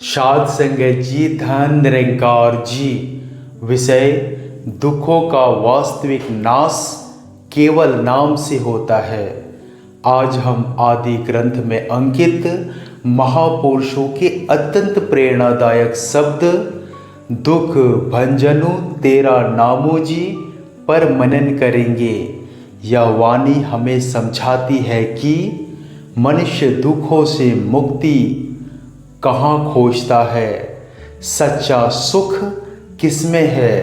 साध संगत जी, धन निरंकार जी। विषय: दुखों का वास्तविक नाश केवल नाम से होता है। आज हम आदि ग्रंथ में अंकित महापुरुषों के अत्यंत प्रेरणादायक शब्द दुख भंजनु तेरा नामो जी पर मनन करेंगे। यह वाणी हमें समझाती है कि मनुष्य दुखों से मुक्ति कहाँ खोजता है, सच्चा सुख किसमें है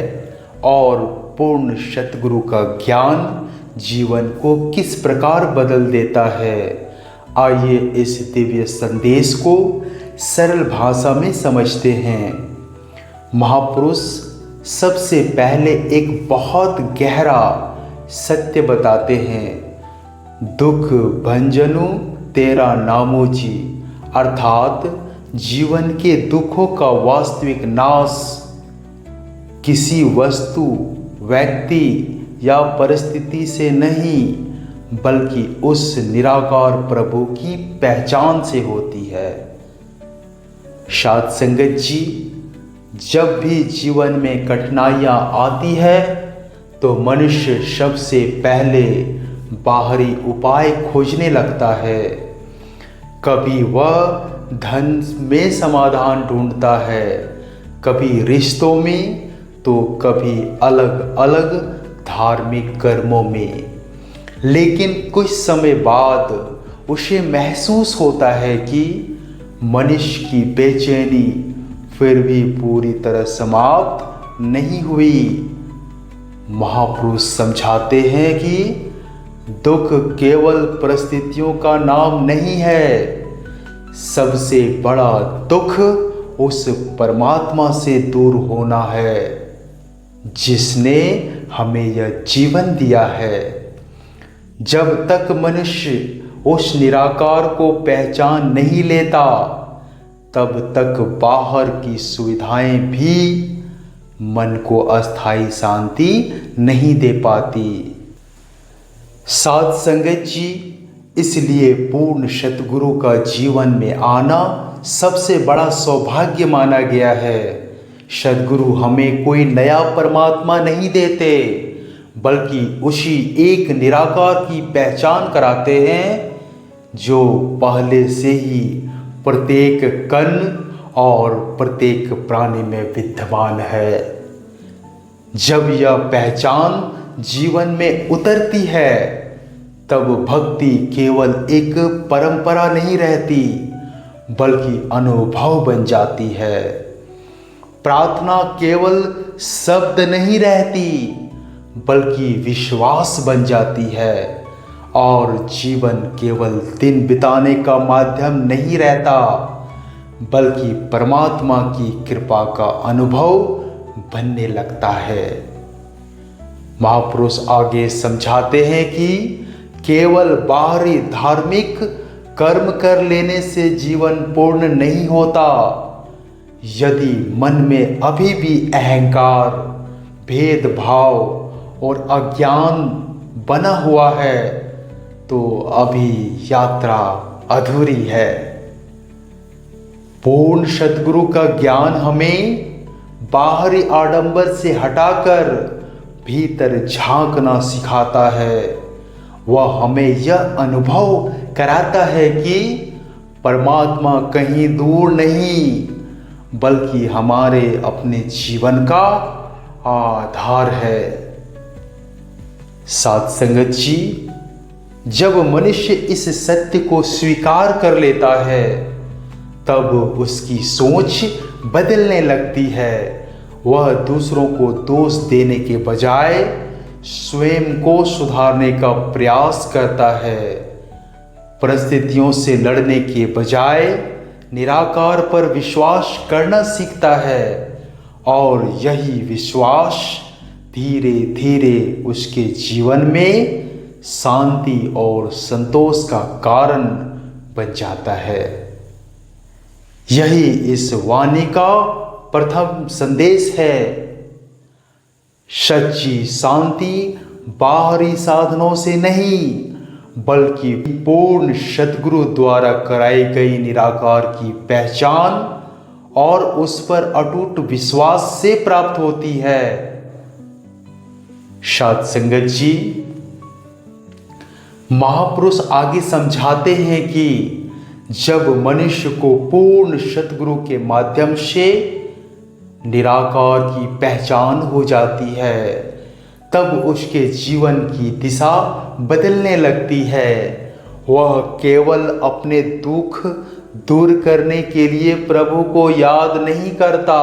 और पूर्ण सतगुरु का ज्ञान जीवन को किस प्रकार बदल देता है। आइए इस दिव्य संदेश को सरल भाषा में समझते हैं। महापुरुष सबसे पहले एक बहुत गहरा सत्य बताते हैं। दुख भंजनु तेरा नामो जी, अर्थात जीवन के दुखों का वास्तविक नाश किसी वस्तु, व्यक्ति या परिस्थिति से नहीं, बल्कि उस निराकार प्रभु की पहचान से होती है। साध संगत जी, जब भी जीवन में कठिनाइयाँ आती है तो मनुष्य सबसे पहले बाहरी उपाय खोजने लगता है। कभी वह धन में समाधान ढूंढता है, कभी रिश्तों में, तो कभी अलग अलग धार्मिक कर्मों में। लेकिन कुछ समय बाद उसे महसूस होता है कि मनुष्य की बेचैनी फिर भी पूरी तरह समाप्त नहीं हुई। महापुरुष समझाते हैं कि दुख केवल परिस्थितियों का नाम नहीं है, सबसे बड़ा दुख उस परमात्मा से दूर होना है जिसने हमें यह जीवन दिया है। जब तक मनुष्य उस निराकार को पहचान नहीं लेता, तब तक बाहर की सुविधाएं भी मन को अस्थायी शांति नहीं दे पाती। साध संगत जी, इसलिए पूर्ण सतगुरु का जीवन में आना सबसे बड़ा सौभाग्य माना गया है। सतगुरु हमें कोई नया परमात्मा नहीं देते, बल्कि उसी एक निराकार की पहचान कराते हैं जो पहले से ही प्रत्येक कण और प्रत्येक प्राणी में विद्यमान है। जब यह पहचान जीवन में उतरती है, तब भक्ति केवल एक परंपरा नहीं रहती, बल्कि अनुभव बन जाती है। प्रार्थना केवल शब्द नहीं रहती, बल्कि विश्वास बन जाती है। और जीवन केवल दिन बिताने का माध्यम नहीं रहता, बल्कि परमात्मा की कृपा का अनुभव बनने लगता है। महापुरुष आगे समझाते हैं कि केवल बाहरी धार्मिक कर्म कर लेने से जीवन पूर्ण नहीं होता। यदि मन में अभी भी अहंकार, भेदभाव और अज्ञान बना हुआ है, तो अभी यात्रा अधूरी है। पूर्ण सद्गुरु का ज्ञान हमें बाहरी आडंबर से हटाकर भीतर झांकना सिखाता है। वह हमें यह अनुभव कराता है कि परमात्मा कहीं दूर नहीं, बल्कि हमारे अपने जीवन का आधार है। साध संगत जी, जब मनुष्य इस सत्य को स्वीकार कर लेता है, तब उसकी सोच बदलने लगती है। वह दूसरों को दोष देने के बजाय स्वयं को सुधारने का प्रयास करता है। परिस्थितियों से लड़ने के बजाय निराकार पर विश्वास करना सीखता है, और यही विश्वास धीरे धीरे उसके जीवन में शांति और संतोष का कारण बन जाता है। यही इस वाणी का प्रथम संदेश है। सच्ची शांति बाहरी साधनों से नहीं, बल्कि पूर्ण सद्गुरु द्वारा कराई गई निराकार की पहचान और उस पर अटूट विश्वास से प्राप्त होती है। साध संगत जी, महापुरुष आगे समझाते हैं कि जब मनुष्य को पूर्ण सतगुरु के माध्यम से निराकार की पहचान हो जाती है, तब उसके जीवन की दिशा बदलने लगती है। वह केवल अपने दुख दूर करने के लिए प्रभु को याद नहीं करता,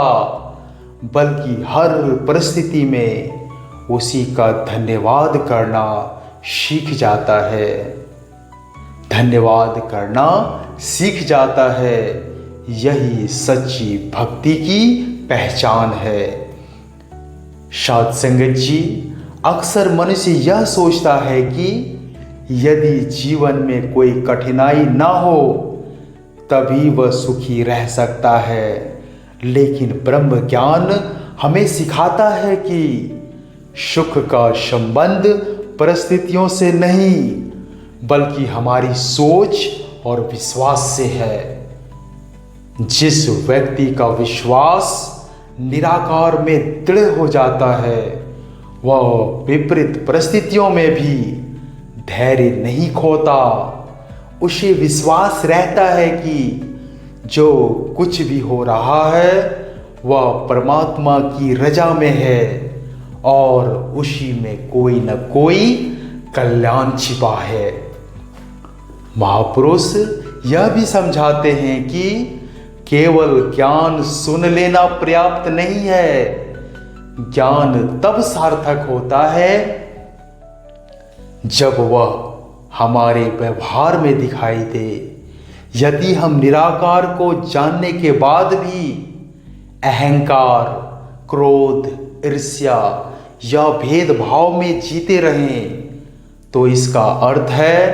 बल्कि हर परिस्थिति में उसी का धन्यवाद करना सीख जाता है। धन्यवाद करना सीख जाता है। यही सच्ची भक्ति की पहचान है। साध संगत जी, अक्सर मनुष्य यह सोचता है कि यदि जीवन में कोई कठिनाई ना हो तभी वह सुखी रह सकता है, लेकिन ब्रह्म ज्ञान हमें सिखाता है कि सुख का संबंध परिस्थितियों से नहीं, बल्कि हमारी सोच और विश्वास से है। जिस व्यक्ति का विश्वास निराकार में दृढ़ हो जाता है, वह विपरीत परिस्थितियों में भी धैर्य नहीं खोता। उसे विश्वास रहता है कि जो कुछ भी हो रहा है वह परमात्मा की रजा में है और उसी में कोई न कोई कल्याण छिपा है। महापुरुष यह भी समझाते हैं कि केवल ज्ञान सुन लेना पर्याप्त नहीं है। ज्ञान तब सार्थक होता है जब वह हमारे व्यवहार में दिखाई दे। यदि हम निराकार को जानने के बाद भी अहंकार, क्रोध, ईर्ष्या या भेदभाव में जीते रहें, तो इसका अर्थ है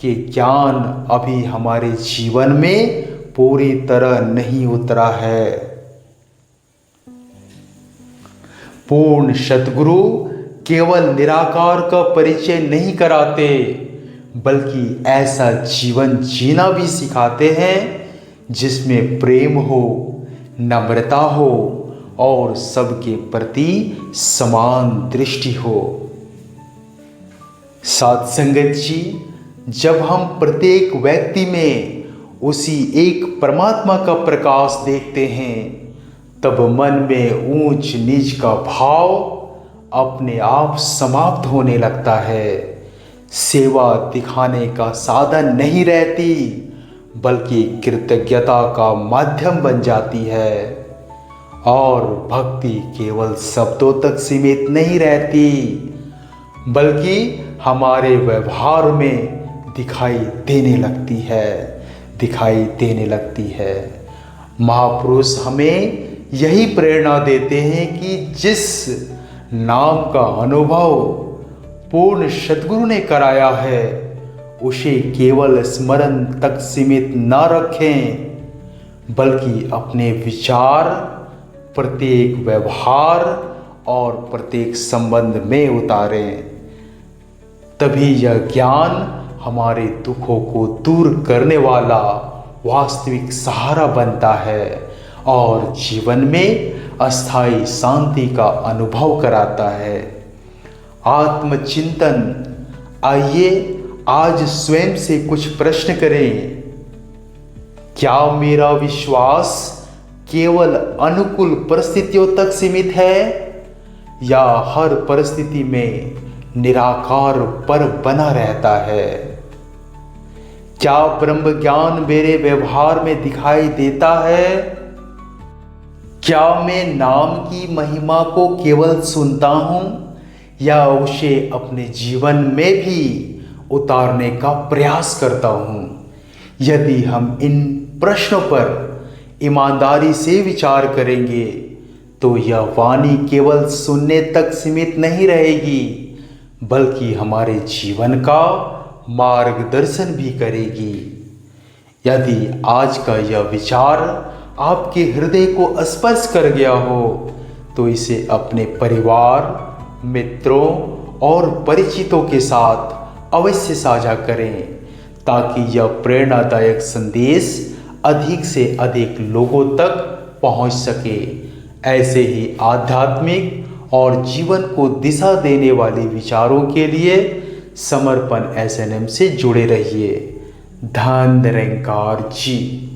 कि ज्ञान अभी हमारे जीवन में पूरी तरह नहीं उतरा है। पूर्ण सद्गुरु केवल निराकार का परिचय नहीं कराते, बल्कि ऐसा जीवन जीना भी सिखाते हैं जिसमें प्रेम हो, नम्रता हो और सबके प्रति समान दृष्टि हो। साध संगत जी, जब हम प्रत्येक व्यक्ति में उसी एक परमात्मा का प्रकाश देखते हैं, तब मन में ऊंच नीच का भाव अपने आप समाप्त होने लगता है। सेवा दिखाने का साधन नहीं रहती, बल्कि कृतज्ञता का माध्यम बन जाती है। और भक्ति केवल शब्दों तक सीमित नहीं रहती, बल्कि हमारे व्यवहार में दिखाई देने लगती है। महापुरुष हमें यही प्रेरणा देते हैं कि जिस नाम का अनुभव पूर्ण सद्गुरु ने कराया है, उसे केवल स्मरण तक सीमित न रखें, बल्कि अपने विचार, प्रत्येक व्यवहार और प्रत्येक संबंध में उतारें। तभी यह ज्ञान हमारे दुखों को दूर करने वाला वास्तविक सहारा बनता है और जीवन में अस्थायी शांति का अनुभव कराता है। आत्मचिंतन। आइए आज स्वयं से कुछ प्रश्न करें। क्या मेरा विश्वास केवल अनुकूल परिस्थितियों तक सीमित है या हर परिस्थिति में निराकार पर बना रहता है? क्या ब्रह्म ज्ञान मेरे व्यवहार में दिखाई देता है? क्या मैं नाम की महिमा को केवल सुनता हूं या उसे अपने जीवन में भी उतारने का प्रयास करता हूं? यदि हम इन प्रश्नों पर ईमानदारी से विचार करेंगे तो यह वाणी केवल सुनने तक सीमित नहीं रहेगी, बल्कि हमारे जीवन का मार्गदर्शन भी करेगी। यदि आज का यह विचार आपके हृदय को स्पर्श कर गया हो तो इसे अपने परिवार, मित्रों और परिचितों के साथ अवश्य साझा करें, ताकि यह प्रेरणादायक संदेश अधिक से अधिक लोगों तक पहुंच सके। ऐसे ही आध्यात्मिक और जीवन को दिशा देने वाले विचारों के लिए समर्पण एसएनएम से जुड़े रहिए। धन निरंकार जी।